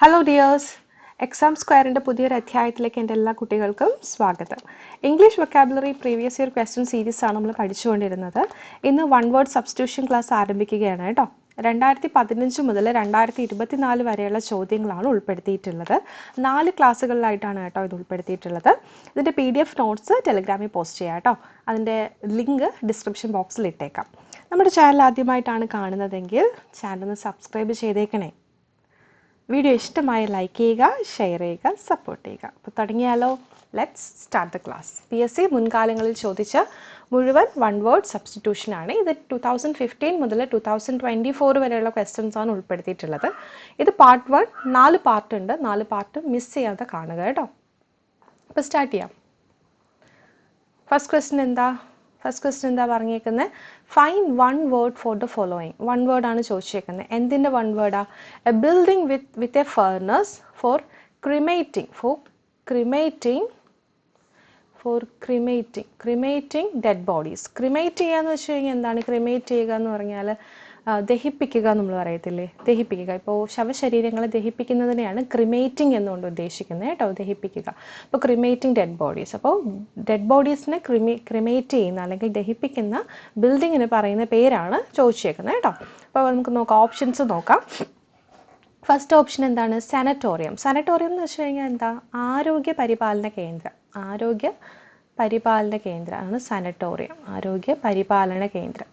Hello dears, exam സ്ക്വയറിൻ്റെ പുതിയൊരു അധ്യായത്തിലേക്ക് എൻ്റെ എല്ലാ കുട്ടികൾക്കും സ്വാഗതം. English vocabulary previous year question സീരീസാണ് നമ്മൾ പഠിച്ചുകൊണ്ടിരുന്നത്. ഇന്ന് വൺ വേർഡ് സബ്സ്റ്റിറ്റ്യൂഷൻ ക്ലാസ് ആരംഭിക്കുകയാണ് കേട്ടോ. 2015 മുതൽ 2024 വരെയുള്ള ചോദ്യങ്ങളാണ് ഉൾപ്പെടുത്തിയിട്ടുള്ളത്. 4 ക്ലാസ്സുകളിലായിട്ടാണ് കേട്ടോ ഇത് ഉൾപ്പെടുത്തിയിട്ടുള്ളത്. ഇതിൻ്റെ PDF നോട്ട്സ് ടെലിഗ്രാമിൽ പോസ്റ്റ് ചെയ്യാം കേട്ടോ. അതിൻ്റെ ലിങ്ക് ഡിസ്ക്രിപ്ഷൻ ബോക്സിൽ ഇട്ടേക്കാം. നമ്മുടെ ചാനൽ ആദ്യമായിട്ടാണ് കാണുന്നതെങ്കിൽ ചാനൽ ഒന്ന് സബ്സ്ക്രൈബ് ചെയ്തേക്കണേ. വീഡിയോ ഇഷ്ടമായി ലൈക്ക് ചെയ്യുക, ഷെയർ ചെയ്യുക, സപ്പോർട്ട് ചെയ്യുക. അപ്പോൾ തുടങ്ങിയാലോ? Let's start the class. PSC മുൻകാലങ്ങളിൽ ചോദിച്ച മുഴുവൻ വൺ വേർഡ് സബ്സ്റ്റിറ്റ്യൂഷനാണ്. ഇത് 2015 മുതൽ 2024 വരെയുള്ള ക്വസ്റ്റ്യൻസ് ആണ് ഉൾപ്പെടുത്തിയിട്ടുള്ളത്. ഇത് പാർട്ട് 1, 4 പാർട്ട് ഉണ്ട്. 4 പാർട്ട് മിസ് ചെയ്യാതെ കാണുക കേട്ടോ. അപ്പോൾ സ്റ്റാർട്ട് ചെയ്യാം. ഫസ്റ്റ് ക്വസ്റ്റ്യൻ എന്താ പറഞ്ഞേക്കുന്നത്? Find one word for the following. One word ആണ് ചോദിച്ചേക്കുന്നത്. എന്തിൻ്റെ വൺ വേർഡാ? A building with a furnace for cremating dead bodies. Cremate ചെയ്യുക എന്ന് വെച്ച് കഴിഞ്ഞാൽ എന്താണ്? ക്രിമേറ്റ് ചെയ്യുക എന്ന് പറഞ്ഞാൽ ദഹിപ്പിക്കുക നമ്മൾ പറയത്തില്ലേ, ദഹിപ്പിക്കുക. ഇപ്പോൾ ശവശരീരങ്ങളെ ദഹിപ്പിക്കുന്നതിനെയാണ് ക്രിമേറ്റിംഗ് എന്നുകൊണ്ട് ഉദ്ദേശിക്കുന്നത് കേട്ടോ, ദഹിപ്പിക്കുക. അപ്പോൾ ക്രിമേറ്റിംഗ് ഡെഡ് ബോഡീസ്. അപ്പോൾ ഡെഡ് ബോഡീസിനെ ക്രിമേറ്റ് ചെയ്യുന്ന അല്ലെങ്കിൽ ദഹിപ്പിക്കുന്ന ബിൽഡിങ്ങിന് പറയുന്ന പേരാണ് ചോദിച്ചേക്കുന്നത് കേട്ടോ. അപ്പോൾ നമുക്ക് നോക്കാം, ഓപ്ഷൻസ് നോക്കാം. ഫസ്റ്റ് ഓപ്ഷൻ എന്താണ്? സാനറ്റോറിയം. സാനറ്റോറിയം എന്ന് വെച്ച് കഴിഞ്ഞാൽ എന്താ? ആരോഗ്യ പരിപാലന കേന്ദ്രമാണ് സാനറ്റോറിയം. ആരോഗ്യ പരിപാലന കേന്ദ്രം.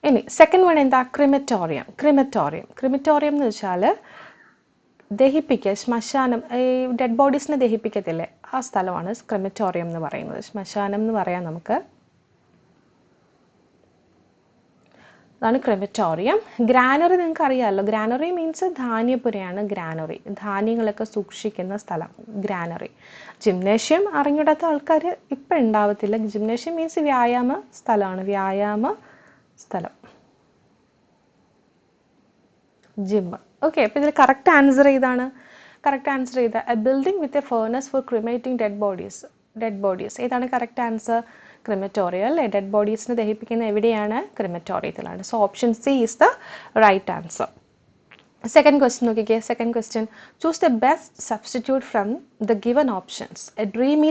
ഇനി സെക്കൻഡ് വൺ എന്താ? ക്രിമറ്റോറിയം എന്ന് വെച്ചാൽ ദഹിപ്പിക്കുക, ശ്മശാനം. ഈ ഡെഡ് ബോഡീസിനെ ദഹിപ്പിക്കത്തില്ലേ, ആ സ്ഥലമാണ് ക്രിമറ്റോറിയം എന്ന് പറയുന്നത്. ശ്മശാനം എന്ന് പറയാം നമുക്ക്. അതാണ് ക്രിമറ്റോറിയം. ഗ്രാനറി നിങ്ങൾക്ക് അറിയാമല്ലോ. ഗ്രാനറി മീൻസ് ധാന്യപ്പുരയാണ്. ഗ്രാനറി ധാന്യങ്ങളൊക്കെ സൂക്ഷിക്കുന്ന സ്ഥലം, ഗ്രാനറി. ജിംനേഷ്യം അറിഞ്ഞിടാത്ത ആൾക്കാർ ഇപ്പം ഉണ്ടാവത്തില്ല. ജിംനേഷ്യം മീൻസ് വ്യായാമ സ്ഥലമാണ്, സ്ഥലം, ജിം. ഓക്കെ, അപ്പോൾ ഇതിൽ കറക്റ്റ് ആൻസർ ഏതാണ്? A building with a furnace for cremating dead bodies. ഏതാണ് കറക്റ്റ് ആൻസർ? ക്രിമറ്റോറിയം അല്ലേ. ഡെഡ് ബോഡീസിനെ ദഹിപ്പിക്കുന്ന എവിടെയാണ്? ക്രിമറ്റോറിയത്തിലാണ്. So option C is the right answer. Second question നോക്കിക്കേ. Second question, choose the best substitute from the given options. A dreamy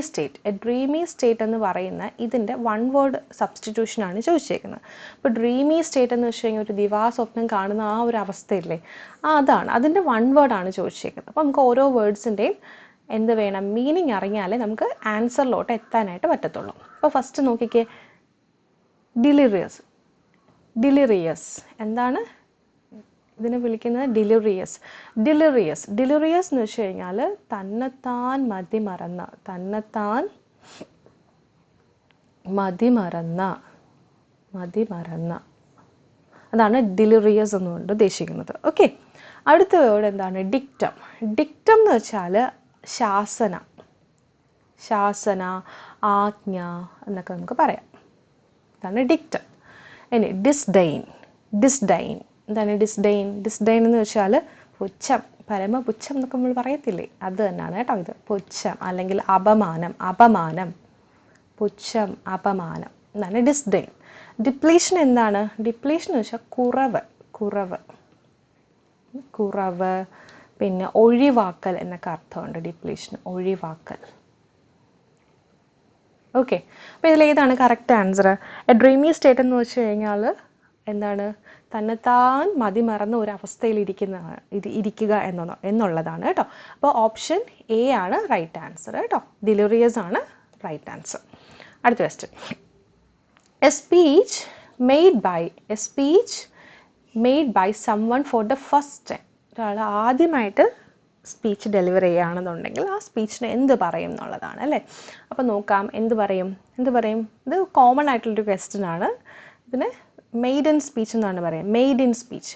state എന്ന് പറയുന്ന ഇതിൻ്റെ വൺ വേർഡ് സബ്സ്റ്റിറ്റ്യൂഷനാണ് ചോദിച്ചേക്കുന്നത്. അപ്പോൾ ഡ്രീമി സ്റ്റേറ്റ് എന്ന് വെച്ച് കഴിഞ്ഞാൽ ഒരു ദിവാസ്വപ്നം കാണുന്ന ആ ഒരു അവസ്ഥയില്ലേ, അതാണ് അതിൻ്റെ വൺ വേർഡാണ് ചോദിച്ചേക്കുന്നത്. അപ്പോൾ നമുക്ക് ഓരോ വേർഡ്സിൻ്റെയും എന്ത് വേണം? മീനിങ് അറിഞ്ഞാലേ നമുക്ക് ആൻസറിലോട്ട് എത്താനായിട്ട് പറ്റത്തുള്ളൂ. അപ്പോൾ ഫസ്റ്റ് നോക്കിക്കേ, ഡിലിറിയസ്. എന്താണ് ഇതിനെ വിളിക്കുന്നത്? ഡിലിറിയസ് എന്ന് വെച്ച് കഴിഞ്ഞാൽ തന്നെത്താൻ മതിമറന്ന അതാണ് ഡിലിറിയസ് എന്നുകൊണ്ട് ഉദ്ദേശിക്കുന്നത്. ഓക്കെ, അടുത്ത വേർഡ് എന്താണ്? ഡിക്റ്റം എന്ന് വെച്ചാൽ ശാസന, ആജ്ഞ എന്നൊക്കെ നമുക്ക് പറയാം. ഇതാണ് ഡിക്റ്റം. ഇനി ഡിസ്ഡെയിൻ. എന്താണ് ഡിസ്ഡെയിൻ എന്ന് വെച്ചാൽ പുച്ഛം, പരമപുച്ഛം എന്നൊക്കെ നമ്മൾ പറയത്തില്ലേ, അത് തന്നെയാണ് കേട്ടോ ഇത്. പുച്ഛം അല്ലെങ്കിൽ അപമാനം, പുച്ഛം, അപമാനം. എന്നാണ് ഡിസ്ഡെയിൻ. ഡിപ്ലീഷൻ എന്താണ്? ഡിപ്ലീഷൻ എന്ന് വെച്ചാൽ കുറവ്, പിന്നെ ഒഴിവാക്കൽ എന്നൊക്കെ അർത്ഥമുണ്ട് ഡിപ്ലീഷൻ, ഒഴിവാക്കൽ. ഓക്കെ, അപ്പോൾ ഇതിലേതാണ് correct answer? A dreamy state എന്ന് വെച്ച് കഴിഞ്ഞാൽ എന്താണ്? തന്നെത്താൻ മതിമറന്ന ഒരു അവസ്ഥയിൽ ഇരിക്കുക എന്നുള്ളതാണ് കേട്ടോ. അപ്പോൾ ഓപ്ഷൻ എ ആണ് റൈറ്റ് ആൻസർ കേട്ടോ. ഡിലിറിയസ് ആണ് റൈറ്റ് ആൻസർ. അടുത്ത question, a speech made by someone for the first time. ഒരാൾ ആദ്യമായിട്ട് സ്പീച്ച് ഡെലിവർ ചെയ്യുകയാണെന്നുണ്ടെങ്കിൽ ആ സ്പീച്ചിന് എന്ത് പറയും എന്നുള്ളതാണ് അല്ലേ. അപ്പോൾ നോക്കാം, എന്ത് പറയും? ഇത് കോമൺ ആയിട്ടുള്ളൊരു ക്വസ്റ്റ്യൻ ആണ്. ഇതിന് മെയ്ഡൻ സ്പീച്ച് എന്നാണ് പറയുക. മെയ്ഡിൻ സ്പീച്ച്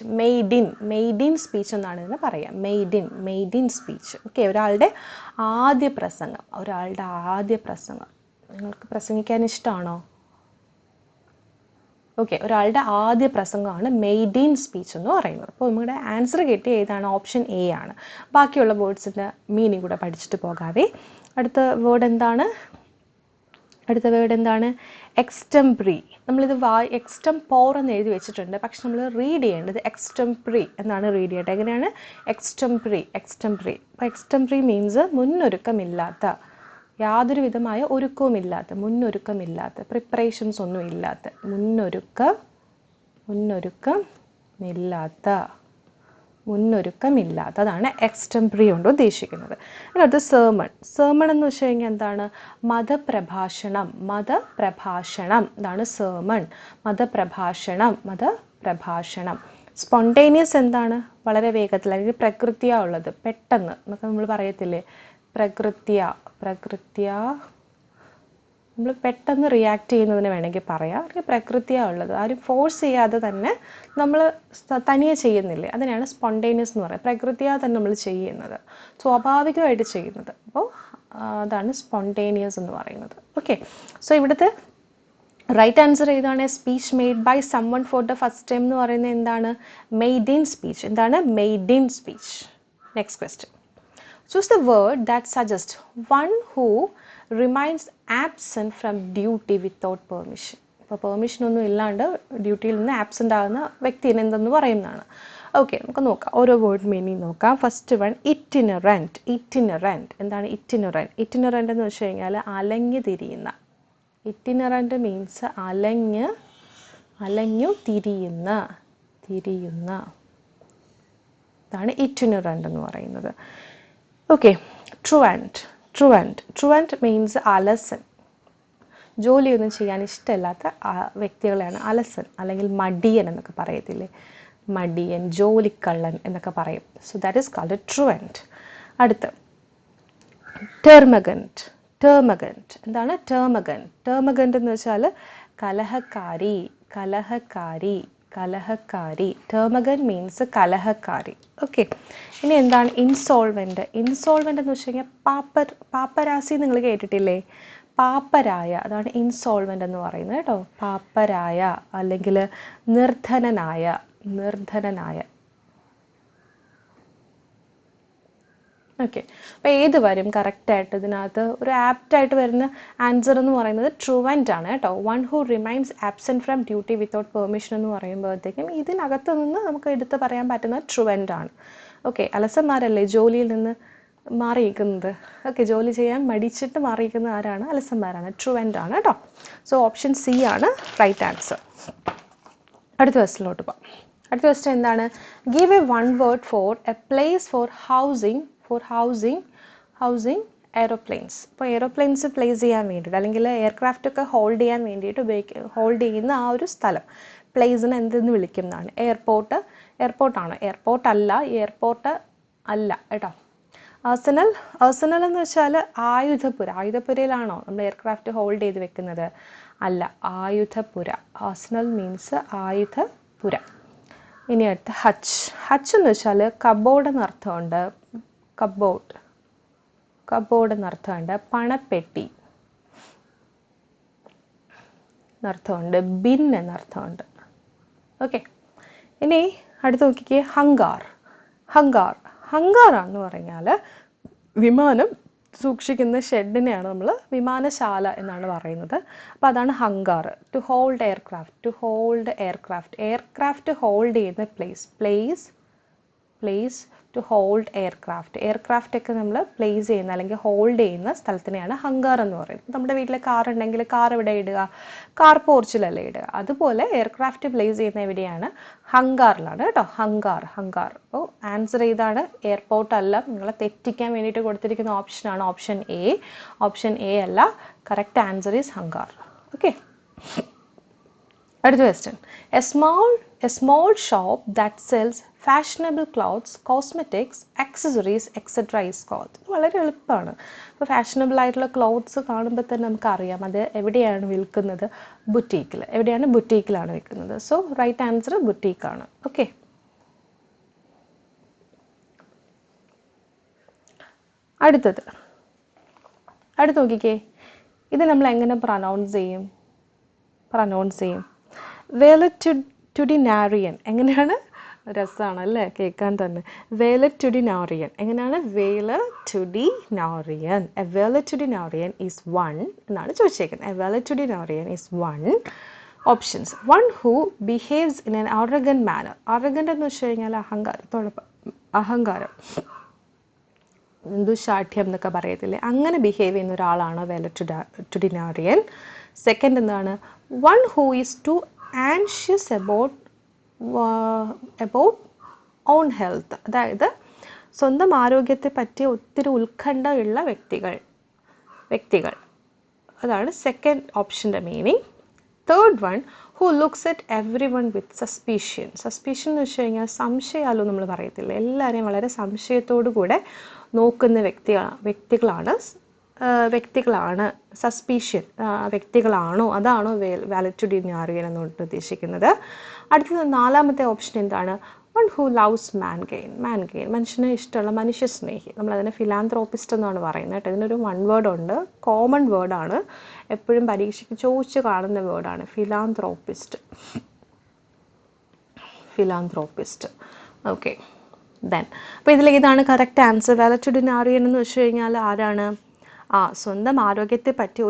എന്നാണ് ഇതിന് പറയുക. Maiden speech. ഓക്കെ, ഒരാളുടെ ആദ്യ പ്രസംഗം. നിങ്ങൾക്ക് പ്രസംഗിക്കാൻ ഇഷ്ടമാണോ? ഓക്കെ, ഒരാളുടെ ആദ്യ പ്രസംഗമാണ് മെയ്ഡിൻ സ്പീച്ച് എന്ന് പറയുന്നത്. അപ്പോൾ നമ്മുടെ ആൻസർ കിട്ടിയ ഏതാണ്? ഓപ്ഷൻ എ ആണ്. ബാക്കിയുള്ള വേർഡ്സിൻ്റെ മീനിങ് കൂടെ പഠിച്ചിട്ട് പോകാവേ. അടുത്ത വേർഡ് എന്താണ്? എക്സ്റ്റംപ്രി. നമ്മളിത് എക്സ്റ്റംപോർ എന്ന് എഴുതി വെച്ചിട്ടുണ്ട്, പക്ഷെ നമ്മൾ റീഡ് ചെയ്യേണ്ടത് എക്സ്റ്റംപ്രി എന്നാണ് റീഡ് ചെയ്യേണ്ടത്. എങ്ങനെയാണ്? എക്സ്റ്റംപ്രി. അപ്പോൾ എക്സ്റ്റംപ്രി മീൻസ് മുന്നൊരുക്കമില്ലാത്ത, യാതൊരു വിധമായ ഒരുക്കവുമില്ലാത്ത, മുന്നൊരുക്കമില്ലാത്ത, പ്രിപ്പറേഷൻസ് ഒന്നും ഇല്ലാത്ത, മുന്നൊരുക്കമില്ലാത്തതാണ് എക്സ്റ്റംപ്രി കൊണ്ട് ഉദ്ദേശിക്കുന്നത്. ഇതിനകത്ത് sermon എന്ന് വെച്ച് കഴിഞ്ഞാൽ എന്താണ്? മതപ്രഭാഷണം. ഇതാണ് sermon. മതപ്രഭാഷണം. സ്പോണ്ടേനിയസ് എന്താണ്? വളരെ വേഗത്തിൽ, അല്ലെങ്കിൽ പ്രകൃത്യാ ഉള്ളത്, പെട്ടെന്ന് എന്നൊക്കെ നമ്മൾ പറയത്തില്ലേ? പ്രകൃത്യാ നമ്മൾ പെട്ടെന്ന് റിയാക്ട് ചെയ്യുന്നതിന് വേണമെങ്കിൽ പറയാം. അല്ലെങ്കിൽ പ്രകൃത്യാ ഉള്ളത്, ആരും ഫോഴ്സ് ചെയ്യാതെ തന്നെ നമ്മൾ തനിയെ ചെയ്യുന്നില്ലേ, അതിനാണ് സ്പോണ്ടേനിയസ് എന്ന് പറയുന്നത്. പ്രകൃത്യാ തന്നെ നമ്മൾ ചെയ്യുന്നത്, സ്വാഭാവികമായിട്ട് ചെയ്യുന്നത്. അപ്പോൾ അതാണ് സ്പോണ്ടേനിയസ് എന്ന് പറയുന്നത്. ഓക്കെ, സോ ഇവിടുത്തെ റൈറ്റ് ആൻസർ ഏതാണ്? Speech made by someone for the first time എന്ന് പറയുന്നത് എന്താണ്? Maiden speech. എന്താണ്? Maiden speech. Next question. Choose the word that suggests one who remains absent from duty without permission. ഇപ്പോൾ permission ഒന്നും ഇല്ലാണ്ട് ഡ്യൂട്ടിയിൽ നിന്ന് ആബ്സെൻ്റ് ആകുന്ന വ്യക്തിനെ എന്തെന്ന് പറയുന്നതാണ്. ഓക്കെ, നമുക്ക് നോക്കാം, ഓരോ വേർഡ് മീനിങ് നോക്കാം. First one, itinerant. എന്താണ് ഇറ്റിനറൻറ്റ്? ഇറ്റിനറൻറ്റ് എന്ന് വെച്ച് കഴിഞ്ഞാൽ അലഞ്ഞു തിരിയുന്ന. ഇറ്റിനറൻറ്റ് മീൻസ് അലഞ്ഞു തിരിയുന്ന. ഇതാണ് ഇറ്റിനറൻറ്റ് എന്ന് പറയുന്നത്. ഓക്കെ, ട്രുവൻറ്റ് മീൻസ് അലസൻ. ജോലിയൊന്നും ചെയ്യാൻ ഇഷ്ടമില്ലാത്ത വ്യക്തികളെയാണ് അലസൻ അല്ലെങ്കിൽ മടിയൻ എന്നൊക്കെ പറയത്തില്ലേ? മടിയൻ, ജോലിക്കള്ളൻ എന്നൊക്കെ പറയും. So that is called truant. അടുത്ത് ടെർമഗൻറ്റ്. എന്താണ് ടെർമഗൻറ്റ് എന്ന് വെച്ചാൽ കലഹക്കാരി. ടെർമഗൻ മീൻസ് കലഹക്കാരി. ഓക്കെ, ഇനി എന്താണ് ഇൻസോൾവെൻ്റ്? എന്ന് വെച്ച് കഴിഞ്ഞാൽ പാപ്പരാസി നിങ്ങൾ കേട്ടിട്ടില്ലേ? പാപ്പരായ, അതാണ് ഇൻസോൾവെൻ്റ് എന്ന് പറയുന്നത് കേട്ടോ. പാപ്പരായ അല്ലെങ്കിൽ നിർധനനായ. ഓക്കെ, അപ്പോൾ ഏത് വരും കറക്റ്റായിട്ട്? ഇതിനകത്ത് ഒരു ആപ്റ്റായിട്ട് വരുന്ന ആൻസർ എന്ന് പറയുന്നത് ട്രുവൻറ്റ് ആണ് കേട്ടോ. One who remains absent from duty without permission എന്ന് പറയുമ്പോഴത്തേക്കും ഇതിനകത്ത് നിന്ന് നമുക്ക് എടുത്ത് പറയാൻ പറ്റുന്നത് ട്രുവൻറ്റ് ആണ്. ഓക്കെ, അലസന്മാരല്ലേ ജോലിയിൽ നിന്ന് മാറിയിരിക്കുന്നത്? ഓക്കെ, ജോലി ചെയ്യാൻ മടിച്ചിട്ട് മാറിയിരിക്കുന്ന ആരാണ്? അലസന്മാരാണ്. ട്രുവൻറ്റ് ആണ് കേട്ടോ. സോ ഓപ്ഷൻ സി ആണ് റൈറ്റ് ആൻസർ. അടുത്ത ക്വസ്റ്റ്യനിലോട്ട് പോകാം. അടുത്ത ക്വസ്റ്റ്യൻ എന്താണ്? Give A one word four A place for housing aeroplanes. ഇപ്പോൾ എയ്റോപ്ലെയിൻസ് പ്ലേസ് ചെയ്യാൻ വേണ്ടിയിട്ട് അല്ലെങ്കിൽ എയർക്രാഫ്റ്റ് ഒക്കെ ഹോൾഡ് ചെയ്യാൻ വേണ്ടിയിട്ട് ഹോൾഡ് ചെയ്യുന്ന ആ ഒരു സ്ഥലം പ്ലേസിന് എന്തെന്ന് വിളിക്കുന്നതാണ്? എയർപോർട്ടാണ്. എയർപോർട്ട് അല്ല കേട്ടോ. ആഴ്സണൽ എന്ന് വെച്ചാൽ ആയുധപുരയിലാണോ നമ്മൾ എയർക്രാഫ്റ്റ് ഹോൾഡ് ചെയ്ത് വെക്കുന്നത്? അല്ല, ആയുധപുര. Arsenal means ആയുധപുര. ഇനി അടുത്ത് ഹച്ച് എന്ന് വെച്ചാൽ കബോർഡ് എന്നർത്ഥമുണ്ട്. കബോർഡ് എന്നർത്ഥമുണ്ട്. പണപ്പെട്ടി എന്നർത്ഥമുണ്ട്. ബിൻ എന്നർത്ഥമുണ്ട്. ഓക്കെ, ഇനി അടുത്ത് നോക്കിക്കേ, ഹങ്കാറാന്ന് പറഞ്ഞാൽ വിമാനം സൂക്ഷിക്കുന്ന ഷെഡിനെയാണ് നമ്മൾ വിമാനശാല എന്നാണ് പറയുന്നത്. അപ്പോൾ അതാണ് ഹങ്കാർ. ടു ഹോൾഡ് എയർക്രാഫ്റ്റ് ഹോൾഡ് ചെയ്യുന്ന പ്ലേസ് ടു ഹോൾഡ് എയർക്രാഫ്റ്റ് ഒക്കെ നമ്മൾ പ്ലേസ് ചെയ്യുന്ന അല്ലെങ്കിൽ ഹോൾഡ് ചെയ്യുന്ന സ്ഥലത്തിനെയാണ് ഹങ്കാർ എന്ന് പറയുന്നത്. നമ്മുടെ വീട്ടിൽ കാർ ഉണ്ടെങ്കിൽ കാർ എവിടെ ഇടുക? കാർ പോർച്ചിലല്ലേ ഇടുക? അതുപോലെ എയർക്രാഫ്റ്റ് പ്ലേസ് ചെയ്യുന്ന എവിടെയാണ്? ഹങ്കാറിലാണ് കേട്ടോ. ഹങ്കാർ. അപ്പോൾ ആൻസർ ഏതാണ്? എയർപോർട്ട് അല്ല. നിങ്ങളെ തെറ്റിക്കാൻ വേണ്ടിയിട്ട് കൊടുത്തിരിക്കുന്ന ഓപ്ഷനാണ് ഓപ്ഷൻ എ അല്ല. Correct answer is hangar. Okay, അടുത്ത question. A small shop that sells fashionable clothes, cosmetics, accessories etcetera is called. വളരെ എളുപ്പമാണ്. ഇപ്പോൾ ഫാഷനബിൾ ആയിട്ടുള്ള ക്ലോത്ത്സ് കാണുമ്പോൾ തന്നെ നമുക്കറിയാം അത് എവിടെയാണ് വിൽക്കുന്നത്? ബുട്ടീക്കിലാണ് വിൽക്കുന്നത്. സോ റൈറ്റ് ആൻസർ ബുട്ടീക്കാണ്. ഓക്കെ, അടുത്ത് നോക്കിക്കേ, ഇത് നമ്മൾ എങ്ങനെ പ്രൊനൗൺസ് ചെയ്യും? വെലറ്റുഡിനാരിയൻ. എങ്ങനെയാണ്? രസമാണ് അല്ലേ കേൾക്കാൻ തന്നെ. വേലറ്റുഡിനാറിയൻ എങ്ങനെയാണ്? Valetudinarian. A valetudinarian is one എന്നാണ് ചോദിച്ചേക്കുന്നത്. A valetudinarian is one. Options: one who behaves in an arrogant manner. arrogant എന്ന് വെച്ച് കഴിഞ്ഞാൽ അഹങ്കാരം, ദുശാഠ്യം എന്നൊക്കെ പറയത്തില്ലേ, അങ്ങനെ ബിഹേവ് ചെയ്യുന്ന ഒരാളാണ് വേലറ്റുഡിനാറിയൻ. സെക്കൻഡ് എന്താണ്? One who is too anxious about own health. അതായത് സ്വന്തം ആരോഗ്യത്തെ പറ്റി ഒത്തിരി ഉത്കണ്ഠയുള്ള വ്യക്തികൾ. അതാണ് സെക്കൻഡ് ഓപ്ഷൻ്റെ meaning. Third one, who looks at everyone with suspicion. Suspicion എന്ന് വെച്ച് കഴിഞ്ഞാൽ സംശയാലോ നമ്മൾ പറയത്തില്ല, എല്ലാവരെയും വളരെ സംശയത്തോടു കൂടെ നോക്കുന്ന വ്യക്തികളാണ് സസ്പീഷ്യൻ വ്യക്തികളാണോ, അതാണോ വാലറ്റുഡിനാറിയൻ എന്നുകൊണ്ട് ഉദ്ദേശിക്കുന്നത്. അടുത്തത് നാലാമത്തെ ഓപ്ഷൻ എന്താണ്? One who loves mankind. മനുഷ്യന് ഇഷ്ടമുള്ള മനുഷ്യസ്നേഹി. നമ്മളതിനെ ഫിലാന്ത്രോപ്പിസ്റ്റ് എന്നാണ് പറയുന്നത് കേട്ടോ. ഇതിനൊരു വൺ വേർഡ് ഉണ്ട്, കോമൺ വേർഡാണ്, എപ്പോഴും പരീക്ഷയ്ക്ക് ചോദിച്ച് കാണുന്ന വേർഡാണ് ഫിലാന്ത്രോപ്പിസ്റ്റ്. ഓക്കെ, ദെൻ അപ്പോൾ ഇതിലേതാണ് കറക്റ്റ് ആൻസർ? വാലറ്റുഡിനാറിയൻ എന്ന് വെച്ച് കഴിഞ്ഞാൽ ആരാണ്? സ്വന്തം ആരോഗ്യത്തെ പറ്റി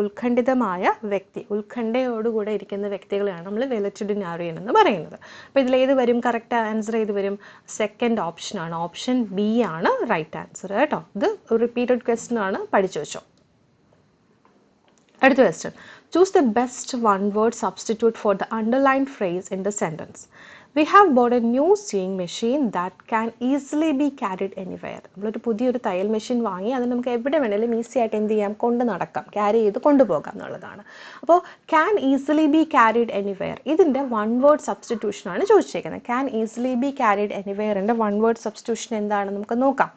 ഉത്കണ്ഠയോടുകൂടെ ഇരിക്കുന്ന വ്യക്തികളെയാണ് നമ്മൾ വാലറ്റുഡിനാറിയൻ എന്ന് പറയുന്നത്. അപ്പോൾ ഇതിലേത് വരും? കറക്റ്റ് ആൻസർ ഏത് വരും? സെക്കൻഡ് ഓപ്ഷനാണ്. ഓപ്ഷൻ ബി ആണ് റൈറ്റ് ആൻസർ കേട്ടോ. ഇത് റിപ്പീറ്റഡ് ക്വസ്റ്റ്യൻ ആണ്, പഠിച്ചു വെച്ചോ. അടുത്ത question: choose the best one word substitute for the underlined phrase in the sentence. We have bought a new sewing machine that can easily be carried anywhere. നമ്മളൊരു പുതിയൊരു തയ്യൽ machine വാങ്ങി, അത് നമുക്ക് എവിടെ വേണമെങ്കിലും ഈസി ആയിട്ട് എന്ത് ചെയ്യാം? കൊണ്ട് നടക്കാം, ക്യാരി ചെയ്ത് കൊണ്ടുപോകാം എന്നുള്ളതാണ്. അപ്പോൾ can easily be carried anywhere, ഇതിൻ്റെ വൺ വേർഡ് സബ്സ്റ്റിറ്റ്യൂഷനാണ് ചോദിച്ചേക്കുന്നത്. ക്യാൻ ഈസിലി ബി ക്യാരിഡ് എനിവെയറിൻ്റെ വൺ വേർഡ് സബ്സ്റ്റിറ്റ്യൂഷൻ എന്താണ് നമുക്ക് നോക്കാം.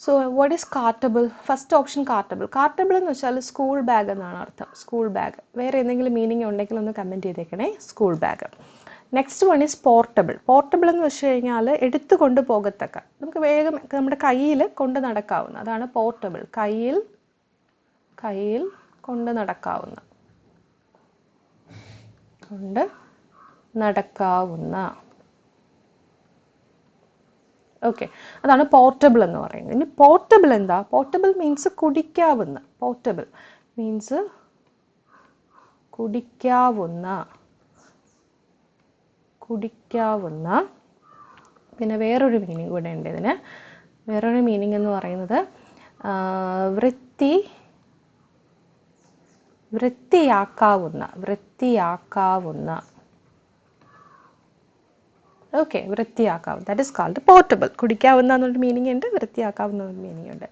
So what is cartable? First option cartable. Cartable എന്ന് വെച്ചാൽ സ്കൂൾ ബാഗ് എന്നാണ് അർത്ഥം. School bag. വേറെ എന്തെങ്കിലും മീനിങ് ഉണ്ടെങ്കിൽ ഒന്ന് കമൻറ്റ് ചെയ്തേക്കണേ. School bag. Next one is portable. Portable എന്ന് വെച്ച് കഴിഞ്ഞാൽ എടുത്തു കൊണ്ടുപോകത്തക്ക, നമുക്ക് വേഗം നമ്മുടെ കയ്യിൽ കൊണ്ട് നടക്കാവുന്ന, അതാണ് പോർട്ടബിൾ. കയ്യിൽ കൊണ്ട് നടക്കാവുന്ന ഓക്കെ, അതാണ് പോർട്ടബിൾ എന്ന് പറയുന്നത്. ഇനി പോർട്ടബിൾ എന്താ? പോർട്ടബിൾ മീൻസ് കുടിക്കാവുന്ന. പോർട്ടബിൾ മീൻസ് കുടിക്കാവുന്ന. പിന്നെ വേറൊരു മീനിങ് കൂടെ ഉണ്ട് ഇതിന്. വേറൊരു മീനിങ് എന്ന് പറയുന്നത് വൃത്തിയാക്കാവുന്ന. ഓക്കെ, വൃത്തിയാക്കാവുന്ന. That is called portable. കുടിക്കാവുന്ന എന്നൊരു മീനിങ് ഉണ്ട്, വൃത്തിയാക്കാവുന്ന ഒരു മീനിങ് ഉണ്ട്.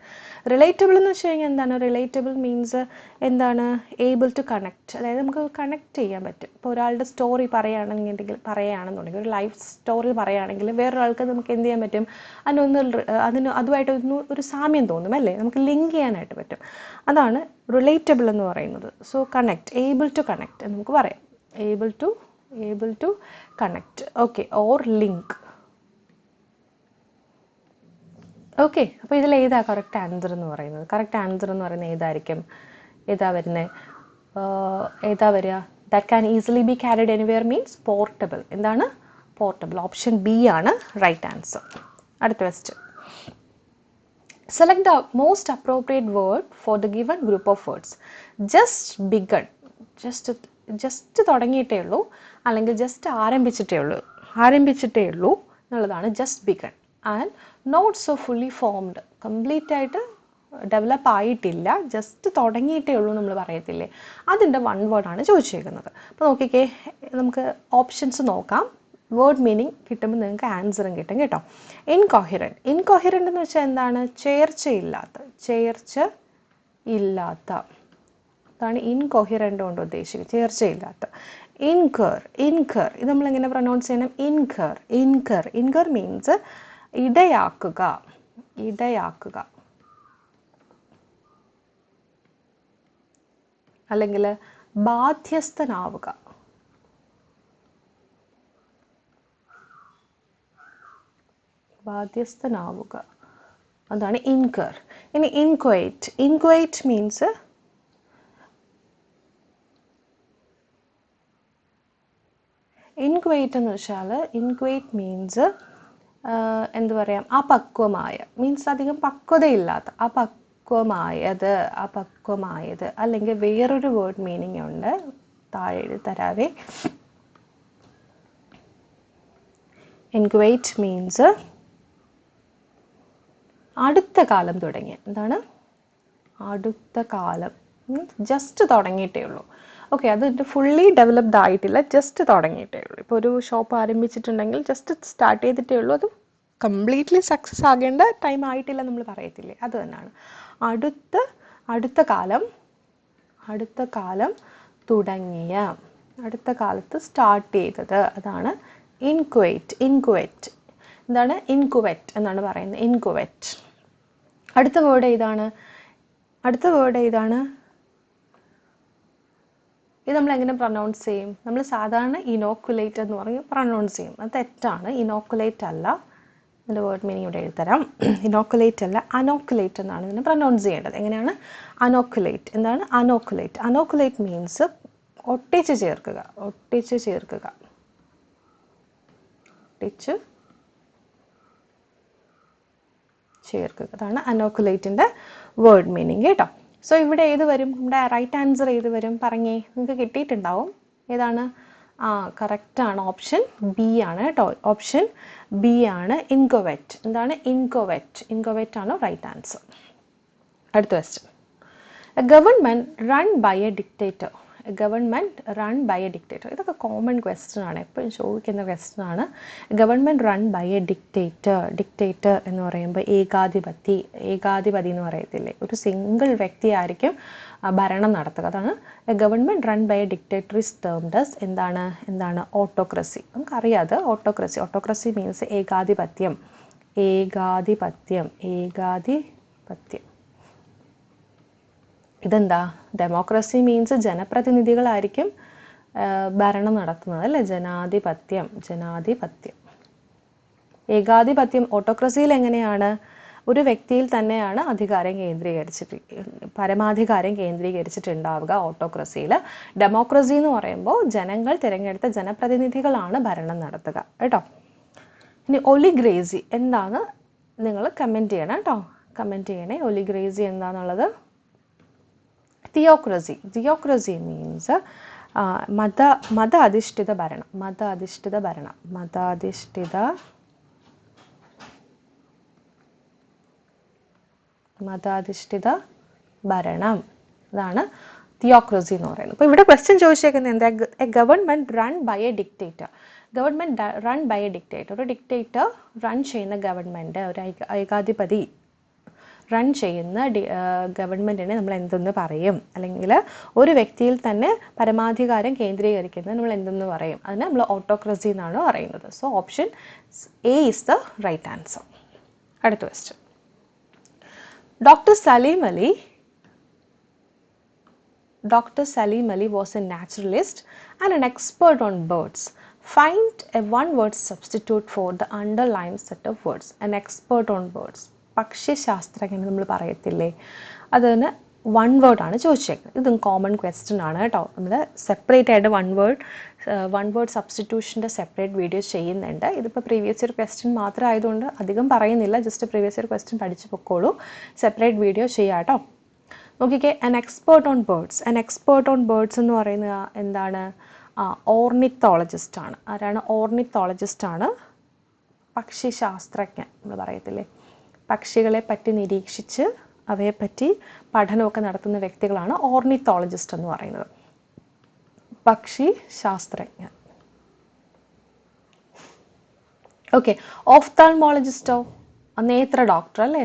റിലേറ്റബിൾ എന്ന് വെച്ച് കഴിഞ്ഞാൽ എന്താണ്? റിലേറ്റബിൾ മീൻസ് എന്താണ്? Able to connect. അതായത് നമുക്ക് കണക്ട് ചെയ്യാൻ പറ്റും. ഇപ്പോൾ ഒരാളുടെ സ്റ്റോറി പറയുകയാണെന്നുണ്ടെങ്കിൽ, ഒരു ലൈഫ് സ്റ്റോറി പറയുകയാണെങ്കിൽ വേറൊരാൾക്ക് നമുക്ക് എന്ത് ചെയ്യാൻ പറ്റും? അതുമായിട്ടൊന്ന് ഒരു സാമ്യം തോന്നും അല്ലേ? നമുക്ക് ലിങ്ക് ചെയ്യാനായിട്ട് പറ്റും. അതാണ് റിലേറ്റബിൾ എന്ന് പറയുന്നത്. So connect, able to connect എന്ന് നമുക്ക് പറയാം. Able to connect. Okay, or link. Okay, അപ്പോൾ ഇതിൽ ഏതാ കറക്റ്റ് ആൻസർ എന്ന് പറയുന്നത്? കറക്റ്റ് ആൻസർ എന്ന് പറയുന്നത് ഏതായിരിക്കും? ഏതാ വരിക? That can easily be carried anywhere means portable. എന്താണ്? പോർട്ടബിൾ. ഓപ്ഷൻ ബി ആണ് റൈറ്റ് ആൻസർ. അടുത്ത question: select the most appropriate word for the given group of words. Just begun. Just തുടങ്ങിയിട്ടേ ഉള്ളൂ, അല്ലെങ്കിൽ ജസ്റ്റ് ആരംഭിച്ചിട്ടേ ഉള്ളൂ എന്നുള്ളതാണ് just begun. And not so fully formed. Complete ആയിട്ട് ഡെവലപ്പ് ആയിട്ടില്ല, ജസ്റ്റ് തുടങ്ങിയിട്ടേ ഉള്ളൂ നമ്മൾ പറയത്തില്ലേ, അതിൻ്റെ വൺ വേർഡാണ് ചോദിച്ചേക്കുന്നത്. അപ്പോൾ നോക്കിക്കേ, നമുക്ക് ഓപ്ഷൻസ് നോക്കാം. വേർഡ് മീനിങ് കിട്ടുമ്പോൾ നിങ്ങൾക്ക് ആൻസറും കിട്ടും കേട്ടോ. ഇൻകൊഹിറൻറ്റ്. ഇൻകൊഹിറൻറ്റ് എന്ന് വെച്ചാൽ എന്താണ്? ചേർച്ചയില്ലാത്ത. അതാണ് ഇൻകൊഹിറൻറ്റ് കൊണ്ട് ഉദ്ദേശിക്കുന്നത്, ചേർച്ചയില്ലാത്ത. ഇൻകർ. ഇത് നമ്മളെങ്ങനെ പ്രൊനൗൺസ് ചെയ്യണം? ഇൻകർ മീൻസ് ഇടയാക്കുക. അല്ലെങ്കിൽ ബാധ്യസ്ഥനാവുക. അതാണ് ഇൻകർ. ഇനി ഇൻക്വൈറ്റ് മീൻസ് ഇൻക്വൈറ്റ് എന്ന് വെച്ചാൽ ഇൻക്വൈറ്റ് മീൻസ് എന്ത് പറയാം, അപക്വമായ, മീൻസ് അധികം പക്വതയില്ലാത്ത, അപക്വമായത്. അല്ലെങ്കിൽ വേറൊരു വേർഡ് മീനിങ് ഉണ്ട്, താഴെ എഴുതി തരാവേ. ഇൻക്വൈറ്റ് മീൻസ് അടുത്ത കാലം തുടങ്ങിയ. എന്താണ് അടുത്ത കാലം? ജസ്റ്റ് തുടങ്ങിയിട്ടേ ഉള്ളൂ. ഓക്കെ, അത് ഫുള്ളി ഡെവലപ്ഡ് ആയിട്ടില്ല, ജസ്റ്റ് തുടങ്ങിയിട്ടേ ഉള്ളൂ. ഇപ്പോൾ ഒരു ഷോപ്പ് ആരംഭിച്ചിട്ടുണ്ടെങ്കിൽ ജസ്റ്റ് സ്റ്റാർട്ട് ചെയ്തിട്ടേ ഉള്ളൂ, അത് കംപ്ലീറ്റ്ലി സക്സസ് ആകേണ്ട ടൈം ആയിട്ടില്ല നമ്മൾ പറയത്തില്ലേ, അത് തന്നെയാണ്. അടുത്ത കാലം തുടങ്ങിയ, അടുത്ത കാലത്ത് സ്റ്റാർട്ട് ചെയ്തത്, അതാണ് ഇൻക്വൈറ്റ്. എന്താണ് ഇൻക്വൈറ്റ് എന്നാണ് പറയുന്നത്, ഇൻക്വൈറ്റ്. അടുത്ത വേർഡ് ഏതാണ്? ഇത് നമ്മൾ എങ്ങനെ പ്രൊനൗൺസ് ചെയ്യും? നമ്മൾ സാധാരണ ഇനോക്കുലേറ്റ് എന്ന് പറഞ്ഞ് പ്രൊനൗൺസ് ചെയ്യും, അത് തെറ്റാണ്. ഇനോക്കുലേറ്റ് അല്ല, ഇതിൻ്റെ വേർഡ് മീനിങ് ഇവിടെ എഴുതരാം. ഇനോക്കുലേറ്റ് അല്ല, അനോക്കുലേറ്റ് എന്നാണ് ഇതിനെ പ്രൊനൗൺസ് ചെയ്യേണ്ടത്. എങ്ങനെയാണ്? അനോക്കുലേറ്റ്. എന്താണ് അനോക്കുലേറ്റ്? അനോക്കുലേറ്റ് മീൻസ് ഒട്ടിച്ച് ചേർക്കുക, അതാണ് അനോക്കുലേറ്റിൻ്റെ വേർഡ് മീനിങ് കേട്ടോ. സോ ഇവിടെ ഏത് വരും? നമ്മുടെ റൈറ്റ് ആൻസർ ഏത് വരും പറഞ്ഞേ, നിങ്ങൾക്ക് കിട്ടിയിട്ടുണ്ടാവും. ഏതാണ്? കറക്റ്റാണ്, ഓപ്ഷൻ ബി ആണ് കേട്ടോ. ഓപ്ഷൻ ബി ആണ് ഇൻക്വൈറ്റ്. എന്താണ് ഇൻക്വൈറ്റ് ആണ് റൈറ്റ് ആൻസർ. അടുത്ത question. A government run by a dictator. ഇതൊക്കെ കോമൺ ക്വസ്റ്റ്യൻ ആണ്, എപ്പോഴും ചോദിക്കുന്ന ക്വസ്റ്റ്യൻ ആണ്. Government run by a dictator എന്ന് പറയുമ്പോൾ ഏകാധിപതി എന്ന് പറയത്തില്ലേ, ഒരു സിംഗിൾ വ്യക്തിയായിരിക്കും ഭരണം നടത്തുക. അതാണ് government run by a dictator is termed as എന്താണ് ഓട്ടോക്രസി. നമുക്കറിയാം അത് ഓട്ടോക്രസി മീൻസ് ഏകാധിപത്യം. ഇതെന്താ? ഡെമോക്രസി മീൻസ് ജനപ്രതിനിധികളായിരിക്കും ഭരണം നടത്തുന്നത് അല്ലേ, ജനാധിപത്യം. ഏകാധിപത്യം ഓട്ടോക്രസിയിൽ എങ്ങനെയാണ്? ഒരു വ്യക്തിയിൽ തന്നെയാണ് പരമാധികാരം കേന്ദ്രീകരിച്ചിട്ടുണ്ടാവുക ഓട്ടോക്രസിയിൽ. ഡെമോക്രസി എന്ന് പറയുമ്പോൾ ജനങ്ങൾ തിരഞ്ഞെടുത്ത ജനപ്രതിനിധികളാണ് ഭരണം നടത്തുക കേട്ടോ. ഇനി ഒലിഗ്രേസി എന്താണ് നിങ്ങൾ കമൻറ്റ് ചെയ്യണം കേട്ടോ, കമൻറ്റ് ചെയ്യണേ. ഒലിഗ്രേസി എന്താണെന്നുള്ളത്. തിയോക്രസി മീൻസ് മത അധിഷ്ഠിത ഭരണം. അതാണ് തിയോക്രസി എന്ന് പറയുന്നത്. അപ്പോൾ ഇവിടെ ക്വസ്റ്റ്യൻ ചോദിച്ചേക്കുന്നത് എന്താ? A government run by a dictator. ഒരു ഡിക്റ്റേറ്റർ റൺ ചെയ്യുന്ന ഗവൺമെൻറ്, ഒരു ഏകാധിപതി റൺ ചെയ്യുന്ന ഗവൺമെൻറ്റിനെ നമ്മൾ എന്തെന്ന് പറയും? അല്ലെങ്കിൽ ഒരു വ്യക്തിയിൽ തന്നെ പരമാധികാരം കേന്ദ്രീകരിക്കുന്നത് നമ്മൾ എന്തെന്ന് പറയും? അതിന് നമ്മൾ ഓട്ടോക്രസി എന്നാണ് പറയുന്നത്. So option A is the right answer. അടുത്ത question. Dr. Salim Ali was a naturalist and an expert on birds. Find a one-word substitute for the underlying set of words. An expert on birds. പക്ഷിശാസ്ത്രജ്ഞൻ നമ്മൾ പറയത്തില്ലേ, അതിന് one വേർഡാണ് ചോദിച്ചേക്കുന്നത്. ഇതും common question ആണ് കേട്ടോ. നമ്മൾ separate ആയിട്ട് വൺ വേർഡ് സബ്സ്റ്റിറ്റ്യൂഷൻ്റെ സെപ്പറേറ്റ് വീഡിയോ ചെയ്യുന്നുണ്ട്. ഇതിപ്പോൾ പ്രീവിയസ് ഇയർ ക്വസ്റ്റ്യൻ മാത്രം ആയതുകൊണ്ട് അധികം പറയുന്നില്ല, ജസ്റ്റ് പ്രീവിയസ് ഇയർ ക്വസ്റ്റ്യൻ പഠിച്ചു പൊക്കോളൂ. സെപ്പറേറ്റ് വീഡിയോ ചെയ്യാം കേട്ടോ. നോക്കിക്കേ, an expert on birds എന്ന് പറയുന്നത് എന്താണ്? ഓർണിത്തോളജിസ്റ്റ് ആണ്. ആരാണ്? ഓർണിത്തോളജിസ്റ്റ് ആണ്. പക്ഷിശാസ്ത്രജ്ഞൻ എന്ന് പറയത്തില്ലേ, പക്ഷികളെ പറ്റി നിരീക്ഷിച്ച് അവയെപ്പറ്റി പഠനമൊക്കെ നടത്തുന്ന വ്യക്തികളാണ് ഓർണിത്തോളജിസ്റ്റ് എന്ന് പറയുന്നത്, പക്ഷിശാസ്ത്രജ്ഞൻ. ഓക്കെ, ഓഫ്താൽമോളജിസ്റ്റോ? നേത്ര ഡോക്ടർ അല്ലേ,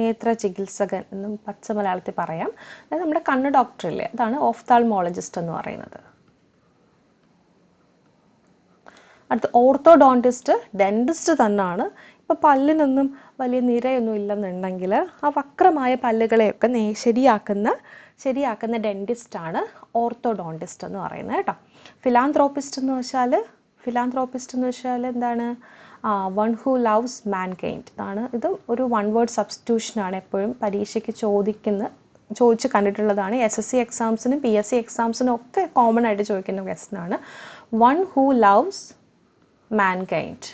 നേത്ര ചികിത്സകൻ എന്നും പച്ച മലയാളത്തിൽ പറയാം. അതായത് നമ്മുടെ കണ്ണ് ഡോക്ടർ ഇല്ലേ, അതാണ് ഓഫ്താൽമോളജിസ്റ്റ് എന്ന് പറയുന്നത്. അടുത്ത ഓർത്തോഡോണ്ടിസ്റ്റ്, ഡെന്റിസ്റ്റ് തന്നെയാണ്. ഇപ്പോൾ പല്ലിനൊന്നും വലിയ നിരയൊന്നും ഇല്ലെന്നുണ്ടെങ്കിൽ ആ വക്രമായ പല്ലുകളെയൊക്കെ ശരിയാക്കുന്ന ഡെന്റിസ്റ്റാണ് ഓർത്തോഡോണ്ടിസ്റ്റ് എന്ന് പറയുന്നത് കേട്ടോ. ഫിലാന്ത്രോപ്പിസ്റ്റ് എന്ന് വെച്ചാൽ എന്താണ്? വൺ ഹൂ ലവ്സ് മാൻകൈൻഡ് ആണ്. ഇത് ഒരു വൺ വേർഡ് സബ്സ്റ്റിറ്റ്യൂഷനാണ്, എപ്പോഴും പരീക്ഷയ്ക്ക് ചോദിക്കുന്ന ചോദിച്ച് കണ്ടിട്ടുള്ളതാണ്. SSC എക്സാംസിനും PSC എക്സാംസിനും ഒക്കെ കോമൺ ആയിട്ട് ചോദിക്കുന്ന ക്വസ്റ്റ്യൻ ആണ്. One who loves mankind.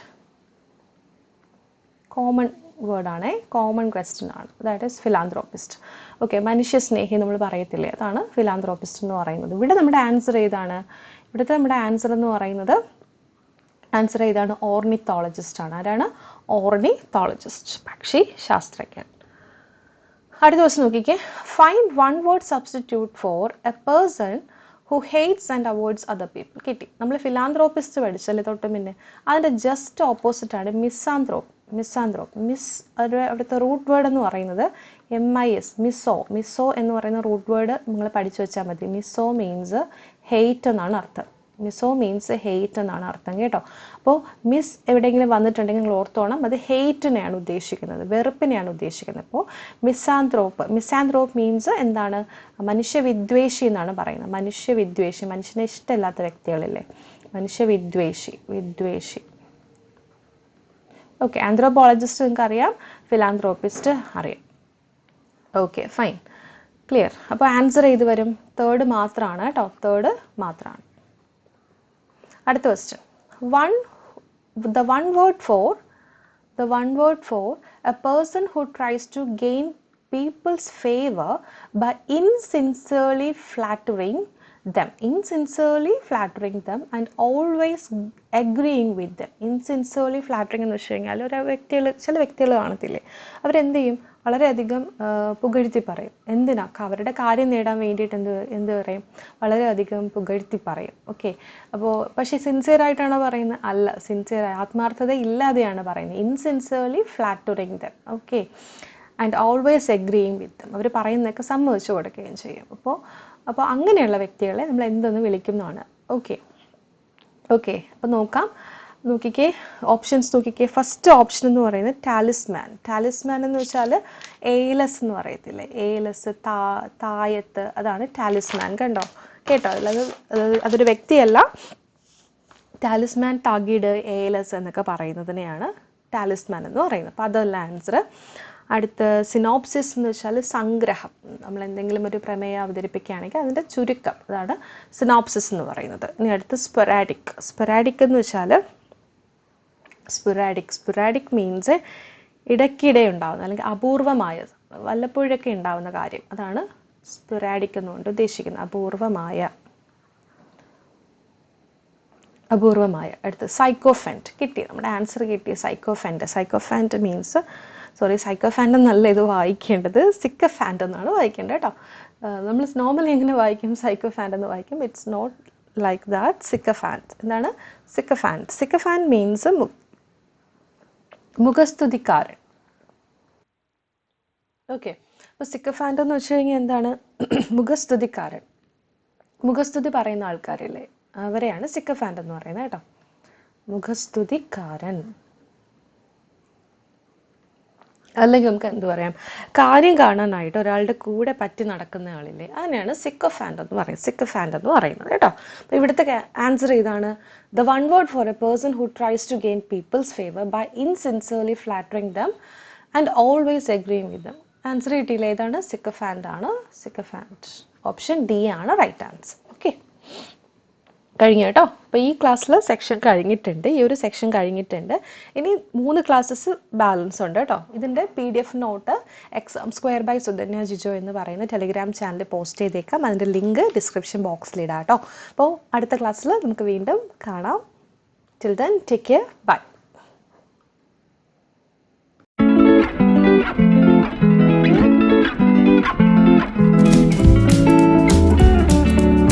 Common വേർഡാണ്, കോമൺ ക്വസ്റ്റ്യൻ ആണ്. That is philanthropist. ഓക്കെ, മനുഷ്യ സ്നേഹി നമ്മൾ പറയത്തില്ലേ, അതാണ് ഫിലാന്ത്രോപ്പിസ്റ്റ് എന്ന് പറയുന്നത്. ഇവിടെ നമ്മുടെ ആൻസർ ഏതാണ്? ഇവിടുത്തെ നമ്മുടെ ആൻസർ എന്ന് പറയുന്നത് ഓർണിത്തോളജിസ്റ്റ് ആണ്. ആരാണ്? ഓർണിത്തോളജിസ്റ്റ്, പക്ഷി ശാസ്ത്രജ്ഞൻ. അടുത്ത ദിവസം നോക്കിക്കേ. Find one word substitute for A person who hates and avoids other people. കിട്ടി. നമ്മൾ ഫിലാന്ത്രോപ്പിസ്റ്റ് പഠിച്ചല്ലേ തൊട്ട് മുന്നേ, അതിൻ്റെ ജസ്റ്റ് ഓപ്പോസിറ്റ് ആണ് മിസ്സാന്ത്രോപ്പ്. അവിടുത്തെ റൂട്ട് വേർഡ് എന്ന് പറയുന്നത് MIS, മിസോ എന്ന് പറയുന്ന റൂട്ട് വേർഡ് നിങ്ങൾ പഠിച്ചു വെച്ചാൽ മതി. മിസോ മീൻസ് ഹെയ്റ്റ് എന്നാണ് അർത്ഥം. എന്നാണ് അർത്ഥം കേട്ടോ. അപ്പോൾ മിസ് എവിടെയെങ്കിലും വന്നിട്ടുണ്ടെങ്കിൽ നിങ്ങൾ ഓർത്തോണം, അത് ഹെയ്റ്റിനെയാണ് ഉദ്ദേശിക്കുന്നത്, വെറുപ്പിനെയാണ് ഉദ്ദേശിക്കുന്നത്. അപ്പോൾ മിസാന്ത്രോപ്പ് മീൻസ് എന്താണ്? മനുഷ്യവിദ്വേഷി എന്നാണ് പറയുന്നത്. മനുഷ്യവിദ്വേഷി, മനുഷ്യനെ ഇഷ്ടമില്ലാത്ത വ്യക്തികളില്ലേ, വിദ്വേഷി. ഓക്കെ, ആന്ത്രോപോളജിസ്റ്റ് നിങ്ങൾക്ക് അറിയാം, ഫിലാന്ത്രോപ്പിസ്റ്റ് അറിയാം. Okay, fine, clear. അപ്പോൾ ആൻസർ ചെയ്ത് വരും തേർഡ് മാത്രമാണ് കേട്ടോ, തേർഡ് മാത്രമാണ്. അടുത്ത question. The one word for a person who tries to gain people's favor by insincerely flattering them and always agreeing with them. Insincerely flattering എന്ന് വെച്ച് കഴിഞ്ഞാൽ ചില വ്യക്തികൾ കാണത്തില്ലേ, അവരെന്ത് ചെയ്യും? വളരെയധികം പുകഴ്ത്തി പറയും. എന്തിനാ? അവരുടെ കാര്യം നേടാൻ വേണ്ടിയിട്ട് എന്ത് പറയും? വളരെയധികം പുകഴ്ത്തി പറയും. ഓക്കെ, അപ്പോൾ പക്ഷേ സിൻസിയർ ആയിട്ടാണോ പറയുന്നത്? അല്ല, ആത്മാർത്ഥത ഇല്ലാതെയാണ് പറയുന്നത്. Insincerely flattering them. Okay, and always agreeing with them. അവർ പറയുന്നതൊക്കെ സമ്മതിച്ചു കൊടുക്കുകയും ചെയ്യും. അപ്പോൾ അങ്ങനെയുള്ള വ്യക്തികളെ നമ്മൾ എന്തെന്ന് വിളിക്കുന്നതാണ്. ഓക്കെ, അപ്പോൾ നോക്കിക്കേ, ഓപ്ഷൻസ് നോക്കിക്കേ. ഫസ്റ്റ് ഓപ്ഷൻ എന്ന് പറയുന്നത് ടാലിസ്മാൻ എന്ന് വെച്ചാൽ ഏലസ് എന്ന് പറയത്തില്ലേ, ഏലസ്, തായത്ത്, അതാണ് ടാലിസ്മാൻ. കേട്ടോ, അതൊരു വ്യക്തിയല്ല. ടാലിസ്മാൻ, തകിട്, ഏലസ് എന്നൊക്കെ പറയുന്നതിനെയാണ് ടാലിസ്മാൻ എന്ന് പറയുന്നത്. അപ്പോൾ അതല്ല ആൻസർ. അടുത്ത സിനോപ്സിസ് എന്ന് വെച്ചാൽ സംഗ്രഹം. നമ്മൾ എന്തെങ്കിലും ഒരു പ്രമേയം അവതരിപ്പിക്കുകയാണെങ്കിൽ അതിൻ്റെ ചുരുക്കം, അതാണ് സിനോപ്സിസ് എന്ന് പറയുന്നത്. ഇനി അടുത്ത് സ്പൊറാഡിക് എന്ന് വെച്ചാൽ സ്പൊറാഡിക് മീൻസ് ഇടയ്ക്കിടെ ഉണ്ടാവുന്ന അല്ലെങ്കിൽ അപൂർവമായ, വല്ലപ്പോഴൊക്കെ ഉണ്ടാവുന്ന കാര്യം, അതാണ് സ്പൊറാഡിക് എന്നുകൊണ്ട് ഉദ്ദേശിക്കുന്നത്. അപൂർവമായ. അടുത്ത് സൈക്കോഫാന്റ്. കിട്ടി, നമ്മുടെ ആൻസർ കിട്ടി. സൈക്കോഫാന്റ് മീൻസ്, സൈക്കോഫാന്റ് എന്നല്ല ഇത് വായിക്കേണ്ടത്, സിക്കഫാന്റ് എന്നാണ് വായിക്കേണ്ടത് കേട്ടോ. നമ്മൾ നോർമലി എങ്ങനെ വായിക്കും? സൈക്കോഫാന്റ് എന്ന് വായിക്കും. It's not like that. Sycophant. എന്താണ് സിക്കഫാന്റ് മീൻസ് മുഖസ്തുതിക്കാരൻ. ഓക്കെ, അപ്പോൾ സിക്കഫാന്റ് എന്ന് വെച്ച് കഴിഞ്ഞാൽ എന്താണ്? മുഖസ്തുതിക്കാരൻ. മുഖസ്തുതി പറയുന്ന ആൾക്കാരില്ലേ, അവരെയാണ് സിക്കഫാന്റ് എന്ന് പറയുന്നത് കേട്ടോ. മുഖസ്തുതിക്കാരൻ. അല്ലെങ്കിൽ നമുക്ക് എന്ത് പറയാം? കാര്യം കാണാനായിട്ട് ഒരാളുടെ കൂടെ പറ്റി നടക്കുന്ന ആളില്ലേ, അതിനെയാണ് സിക്കോഫാന്റ് എന്ന് പറയുന്നത് കേട്ടോ. അപ്പോൾ ഇവിടുത്തെ ആൻസർ ഇതാണ്. The one word for a person who tries to gain people's favor by insincerely flattering them and always agreeing with them. Answer കിട്ടിയില്ല. ഏതാണ്? സിക്കോഫാന്റ് ആണ്. ഓപ്ഷൻ ഡി ആണ് റൈറ്റ് ആൻസർ. ഓക്കെ, കഴിഞ്ഞു കേട്ടോ. അപ്പോൾ ഈ ക്ലാസ്സിൽ സെക്ഷൻ കഴിഞ്ഞിട്ടുണ്ട്, ഈ ഒരു സെക്ഷൻ കഴിഞ്ഞിട്ടുണ്ട്. ഇനി 3 ക്ലാസ്സസ് ബാലൻസ് ഉണ്ട് കേട്ടോ. ഇതിൻ്റെ PDF note exam square by Sudhanya Jijo എന്ന് പറയുന്ന ടെലിഗ്രാം ചാനൽ പോസ്റ്റ് ചെയ്തേക്കാം. അതിൻ്റെ ലിങ്ക് ഡിസ്ക്രിപ്ഷൻ ബോക്സിൽ ഇടാം കേട്ടോ. അപ്പോൾ അടുത്ത ക്ലാസ്സിൽ നമുക്ക് വീണ്ടും കാണാം. Till then take care, by.